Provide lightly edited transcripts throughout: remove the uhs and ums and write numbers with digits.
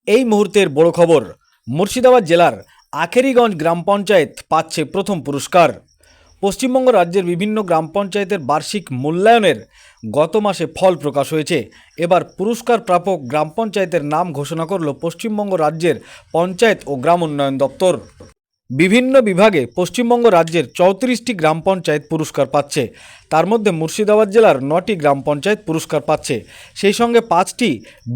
এই মুহূর্তের বড় খবর, মুর্শিদাবাদ জেলার আখেরিগঞ্জ গ্রাম পঞ্চায়েত পাচ্ছে প্রথম পুরস্কার। পশ্চিমবঙ্গ রাজ্যের বিভিন্ন গ্রাম পঞ্চায়েতের বার্ষিক মূল্যায়নের গত মাসে ফল প্রকাশ হয়েছে। এবার পুরস্কার প্রাপক গ্রাম পঞ্চায়েতের নাম ঘোষণা করল পশ্চিমবঙ্গ রাজ্যের পঞ্চায়েত ও গ্রাম উন্নয়ন দপ্তর। বিভিন্ন বিভাগে পশ্চিমবঙ্গ রাজ্যের 34টি গ্রাম পঞ্চায়েত পুরস্কার পাচ্ছে। তার মধ্যে মুর্শিদাবাদ জেলার 9টি গ্রাম পঞ্চায়েত পুরস্কার পাচ্ছে। সেই সঙ্গে 5টি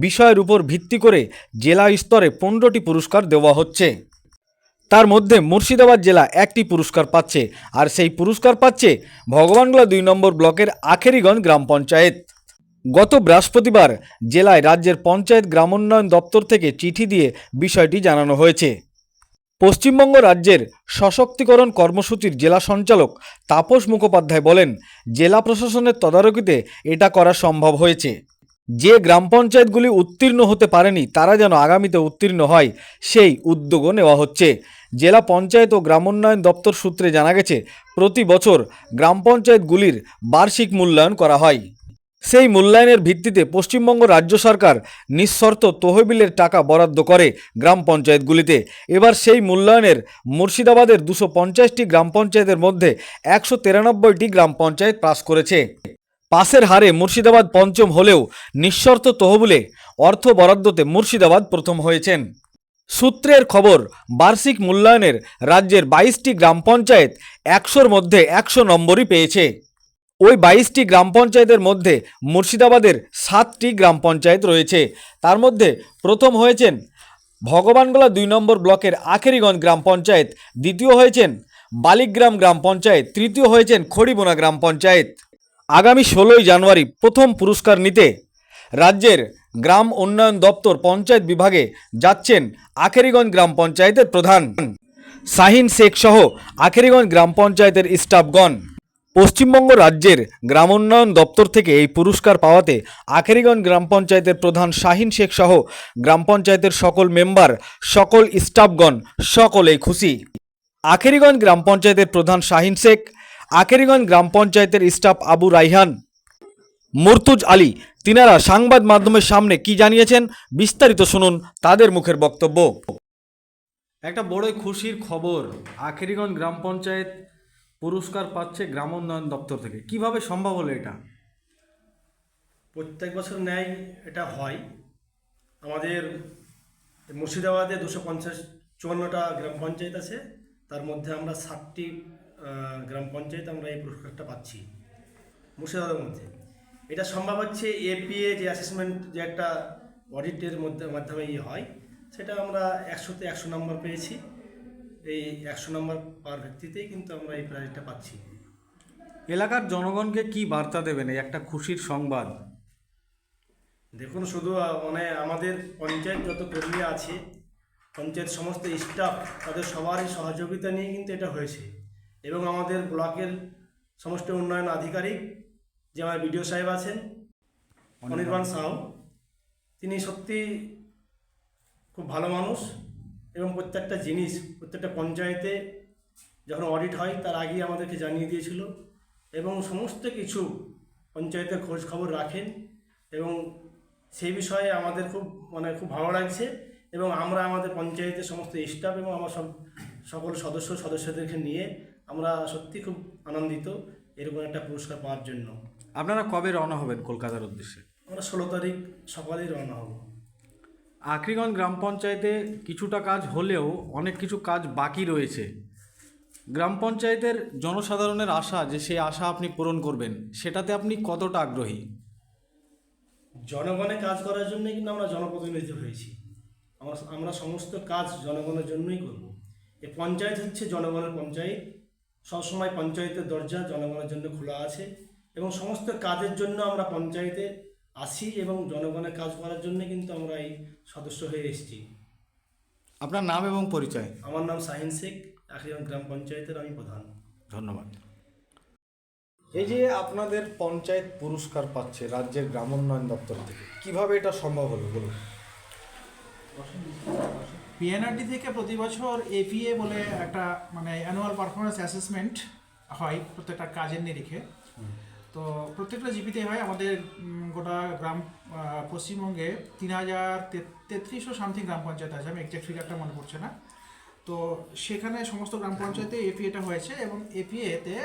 বিষয়ের উপর ভিত্তি করে জেলা স্তরে 15টি পুরস্কার দেওয়া হচ্ছে। তার মধ্যে মুর্শিদাবাদ জেলা 1টি পুরস্কার পাচ্ছে, আর সেই পুরস্কার পাচ্ছে ভগবানগোলা 2 নম্বর ব্লকের আখেরিগঞ্জ গ্রাম পঞ্চায়েত। গত বৃহস্পতিবার জেলায় রাজ্যের পঞ্চায়েত গ্রামোন্নয়ন দপ্তর থেকে চিঠি দিয়ে বিষয়টি জানানো হয়েছে। পশ্চিমবঙ্গ রাজ্যের সশক্তিকরণ কর্মসূচির জেলা সঞ্চালক তাপস মুখোপাধ্যায় বলেন, জেলা প্রশাসনের তদারকিতে এটা করা সম্ভব হয়েছে। যে গ্রাম পঞ্চায়েতগুলি উত্তীর্ণ হতে পারেনি তারা যেন আগামীতে উত্তীর্ণ হয়, সেই উদ্যোগও নেওয়া হচ্ছে। জেলা পঞ্চায়েত ও গ্রামোন্নয়ন দপ্তর সূত্রে জানা গেছে, প্রতি বছর গ্রাম পঞ্চায়েতগুলির বার্ষিক মূল্যায়ন করা হয়। সেই মূল্যায়নের ভিত্তিতে পশ্চিমবঙ্গ রাজ্য সরকার নিঃশর্ত তহবিলের টাকা বরাদ্দ করে গ্রাম পঞ্চায়েতগুলিতে। এবার সেই মূল্যায়নের মুর্শিদাবাদের 250টি গ্রাম পঞ্চায়েতের মধ্যে 193টি গ্রাম পঞ্চায়েত পাস করেছে। পাসের হারে মুর্শিদাবাদ পঞ্চম হলেও নিঃশর্ত তহবিলে অর্থ বরাদ্দতে মুর্শিদাবাদ প্রথম হয়েছেন। সূত্রের খবর, বার্ষিক মূল্যায়নের রাজ্যের 22টি গ্রাম পঞ্চায়েত 100-র মধ্যে 100 নম্বরই পেয়েছে। ওই 22টি গ্রাম পঞ্চায়েতের মধ্যে মুর্শিদাবাদের 7টি গ্রাম পঞ্চায়েত রয়েছে। তার মধ্যে প্রথম হয়েছেন ভগবানগোলা 2 নম্বর ব্লকের আখেরিগঞ্জ গ্রাম পঞ্চায়েত, দ্বিতীয় হয়েছেন বালিগ্রাম গ্রাম পঞ্চায়েত, তৃতীয় হয়েছেন খড়িবোনা গ্রাম পঞ্চায়েত। আগামী 16ই জানুয়ারি প্রথম পুরস্কার নিতে রাজ্যের গ্রাম উন্নয়ন দপ্তর পঞ্চায়েত বিভাগে যাচ্ছেন আখেরিগঞ্জ গ্রাম পঞ্চায়েতের প্রধান শাহিন শেখ সহ আখেরিগঞ্জ গ্রাম পঞ্চায়েতের স্টাফগণ। পশ্চিমবঙ্গ রাজ্যের গ্রাম উন্নয়ন দপ্তর থেকে এই পুরস্কার পাওয়াতে আখেরিগঞ্জ গ্রাম পঞ্চায়েতের প্রধান শাহিন শেখ সহ গ্রাম পঞ্চায়েতের সকল মেম্বার, সকল স্টাফগণ সকলেই খুশি। আখেরিগঞ্জ গ্রাম পঞ্চায়েতের প্রধান শাহিন শেখ, আখেরিগঞ্জ গ্রাম পঞ্চায়েতের স্টাফ আবু রাইহান, মুর্তুজ আলী, তিনারা সংবাদ মাধ্যমের সামনে কি জানিয়েছেন বিস্তারিত শুনুন তাদের মুখের বক্তব্য। একটা বড়ই খুশির খবর, আখেরিগঞ্জ গ্রাম পঞ্চায়েত পুরস্কার পাচ্ছে গ্রাম উন্নয়ন দপ্তর থেকে, কিভাবে সম্ভব হলো এটা? প্রত্যেক বছর ন্যায় এটা হয়। আমাদের মুর্শিদাবাদে 254টা গ্রাম পঞ্চায়েত আছে, তার মধ্যে আমরা 7টি গ্রাম পঞ্চায়েত আমরা এই পুরস্কারটা পাচ্ছি মুর্শিদাবাদের মধ্যে। এটা সম্ভব হচ্ছে এপিএ যে অ্যাসেসমেন্ট, যে একটা অডিটের মাধ্যমে হয়, সেটা আমরা 100তে 100 নম্বর পেয়েছি। এই 100 নম্বর পাওয়ার ভিত্তিতেই কিন্তু আমরা এই প্রাইজটা পাচ্ছি। এলাকার জনগণকে কি বার্তা দেবেন এই একটা খুশির সংবাদ? দেখুন, শুধু মানে আমাদের পঞ্চায়েত যত কর্মী আছে, পঞ্চায়েত সমস্ত স্টাফ, তাদের সবারই সহযোগিতা নিয়ে কিন্তু এটা হয়েছে। এবং আমাদের ব্লকের সমস্ত উন্নয়ন আধিকারিক, যে আমার বিডিও সাহেব আছেন অনির্বাণ সাউ, তিনি সত্যি খুব ভালো মানুষ। এবং প্রত্যেকটা জিনিস, প্রত্যেকটা পঞ্চায়েতে যখন অডিট হয় তার আগেই আমাদেরকে জানিয়ে দিয়েছিল, এবং সমস্ত কিছু পঞ্চায়েতের খোঁজ খবর রাখেন। এবং সেই বিষয়ে আমাদের খুব ভালো লাগছে। এবং আমরা আমাদের পঞ্চায়েতের সমস্ত স্টাফ এবং আমার সকল সদস্যদেরকে নিয়ে আমরা সত্যি খুব আনন্দিত এরকম একটা পুরস্কার পাওয়ার জন্য। আপনারা কবে রওনা হবেন কলকাতার উদ্দেশ্যে? আমরা 16 তারিখ সকালেই রওনা হব। আখেরিগঞ্জ গ্রাম পঞ্চায়েতে কিছুটা কাজ হলেও অনেক কিছু কাজ বাকি রয়েছে। গ্রাম পঞ্চায়েতের জনসাধারণের আশা, যে সেই আশা আপনি পূরণ করবেন, সেটাতে আপনি কতটা আগ্রহী? জনগণের কাজ করার জন্যই কিন্তু আমরা জনপ্রতিনিধি হয়েছি। আমরা সমস্ত কাজ জনগণের জন্যই করব। এই পঞ্চায়েত হচ্ছে জনগণের পঞ্চায়েত। সবসময় পঞ্চায়েতের দরজা জনগণের জন্য খোলা আছে, এবং সমস্ত কাজের জন্য আমরা পঞ্চায়েতে আসি, এবং জনগণের কাজ করার জন্য কিন্তু আমরা এই সদস্য হয়ে এসেছি। আপনার নাম এবং পরিচয়? আমার নাম শাহিন শেখ, আখেরিগঞ্জ গ্রাম পঞ্চায়েতের আমি প্রধান। ধন্যবাদ। এই যে আপনাদের পঞ্চায়েত পুরস্কার পাচ্ছে রাজ্যের গ্রাম উন্নয়ন দপ্তর থেকে, কিভাবে এটা সম্ভব হলো বলুন? পিএনআরডি থেকে প্রতি বছর এপিএ বলে একটা অ্যানুয়াল পারফরমেন্স অ্যাসেসমেন্ট হয় প্রত্যেকটা কাজের নিরিখে। তো প্রত্যেকটা জিপিতে হয়। আমাদের গোটা গ্রাম পশ্চিমবঙ্গে 3033 সামথিং গ্রাম পঞ্চায়েত আছে, আমি এক্সাক্ট ফিগারটা মনে পড়ছে না। তো সেখানে সমস্ত গ্রাম পঞ্চায়েতে এপিএটা হয়েছে, এবং এপিএতে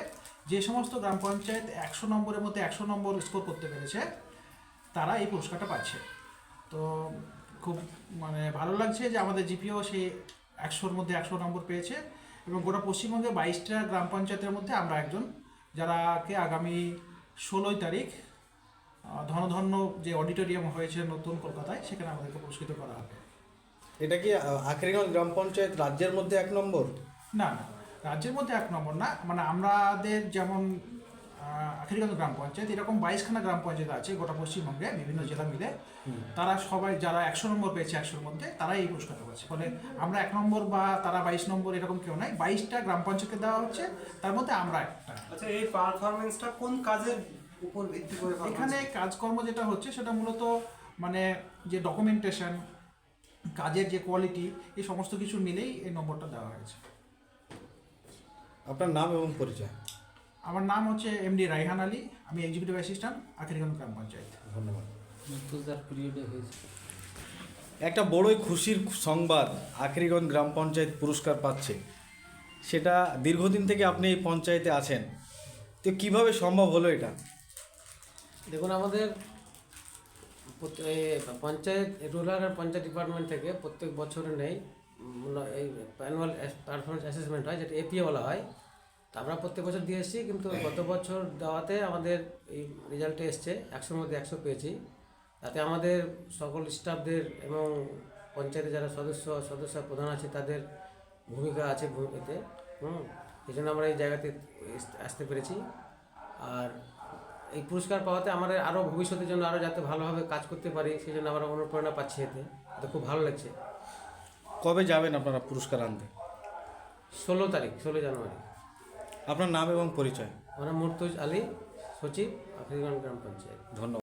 যে সমস্ত গ্রাম পঞ্চায়েত 100 নম্বরের মধ্যে 100 নম্বর স্কোর করতে পেরেছে তারা এই পুরস্কারটা পাচ্ছে। তো খুব মানে ভালো লাগছে যে আমাদের জিপিও সেই 100-র মধ্যে 100 নম্বর পেয়েছে, এবং গোটা পশ্চিমবঙ্গে 22টা গ্রাম পঞ্চায়েতের মধ্যে আমরা একজন, যারাকে আগামী 16 তারিখ ধনধন্য যে অডিটোরিয়াম হয়েছে নতুন কলকাতায়, সেখানে আমাদেরকে পুরস্কৃত করা হবে। এটা কি আখেরিগঞ্জ গ্রাম পঞ্চায়েত রাজ্যের মধ্যে 1 নম্বর? না না, রাজ্যের মধ্যে 1 নম্বর না, মানে আমাদের যেমন আখেরিগঞ্জ গ্রাম পঞ্চায়েত, এরকম 22খানা গ্রাম পঞ্চায়েত আছে গোটা পশ্চিমবঙ্গে বিভিন্ন জেলা মিলে। তারা সবাই যারা 100 নম্বর পেয়েছে 100-র মধ্যে, তারাই এই পুরস্কারটা পাচ্ছে। ফলে আমরা 1 নম্বর বা তারা 22 নম্বর এরকম কেউ নাই, 22টা গ্রাম পঞ্চায়েতকে দেওয়া হচ্ছে, তার মধ্যে আমরা একটা। আচ্ছা, এই পারফরমেন্সটা কোন কাজের উপর ভিত্তি করে এখানে কাজকর্ম যেটা হচ্ছে সেটা মূলত মানে যে ডকুমেন্টেশন, কাজের যে কোয়ালিটি, এই সমস্ত কিছু মিলেই এই নম্বরটা দেওয়া হয়েছে। আপনার নাম এবং পরিচয়? আমার নাম হচ্ছে এমডি রাইহান আলী, আমি এক্সিকিউটিভ অ্যাসিস্ট্যান্ট আখেরিগঞ্জ গ্রাম পঞ্চায়েত। ধন্যবাদ। পিরিয়ডে হয়েছে। একটা বড়ই খুশির সংবাদ, আখেরিগঞ্জ গ্রাম পঞ্চায়েত পুরস্কার পাচ্ছে। সেটা দীর্ঘদিন থেকে আপনি এই পঞ্চায়েতে আছেন, তো কিভাবে সম্ভব হলো এটা? দেখুন, আমাদের পঞ্চায়েত রুরাল আর পঞ্চায়েত ডিপার্টমেন্ট থেকে প্রত্যেক বছরে নেই এই অ্যানুয়াল পারফরমেন্স অ্যাসেসমেন্ট হয়, যেটা এপিএ বলা হয়। তা আমরা প্রত্যেক বছর দিয়ে এসেছি, কিন্তু গত বছর দেওয়াতে আমাদের এই রেজাল্টে এসছে 100-র মধ্যে 100 পেয়েছি। তাতে আমাদের সকল স্টাফদের এবং পঞ্চায়েতে যারা সদস্য প্রধান আছে তাদের ভূমিকা আছে এতে। এই জন্য আমরা এই জায়গাতে আসতে পেরেছি। আর এই পুরস্কার পাওয়াতে আমাদের আরও ভবিষ্যতের জন্য আরও যাতে ভালোভাবে কাজ করতে পারি, সেই জন্য আমরা অনুপ্রেরণা পাচ্ছি। এতে খুব ভালো লাগছে। কবে যাবেন আপনারা পুরস্কার আনতে? 16 জানুয়ারি। আপনার নাম এবং পরিচয়? আমার নাম মুর্তুজ আলী, সচিব আখেরিগঞ্জ গ্রাম পঞ্চায়েত। ধন্যবাদ।